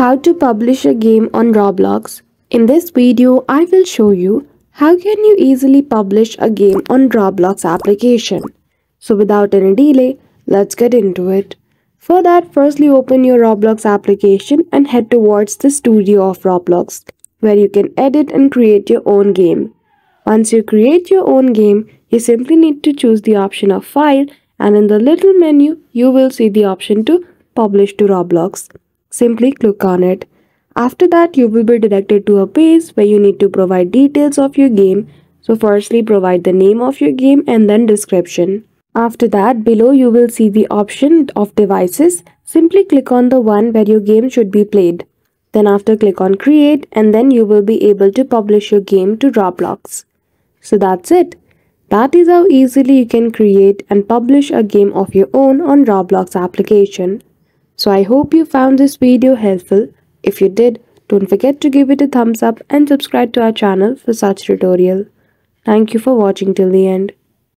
How to publish a game on Roblox. In this video, I will show you how can you easily publish a game on Roblox application. So without any delay, let's get into it. For that, firstly open your Roblox application and head towards the studio of Roblox, where you can edit and create your own game. Once you create your own game, you simply need to choose the option of file, and in the little menu, you will see the option to publish to Roblox. Simply click on it. After that, you will be directed to a page where you need to provide details of your game. So firstly, provide the name of your game and then description. After that, below you will see the option of devices. Simply click on the one where your game should be played. Then after, click on create, and then you will be able to publish your game to Roblox. So that's it. That is how easily you can create and publish a game of your own on Roblox application. So I hope you found this video helpful. If you did, don't forget to give it a thumbs up and subscribe to our channel for such tutorial. Thank you for watching till the end.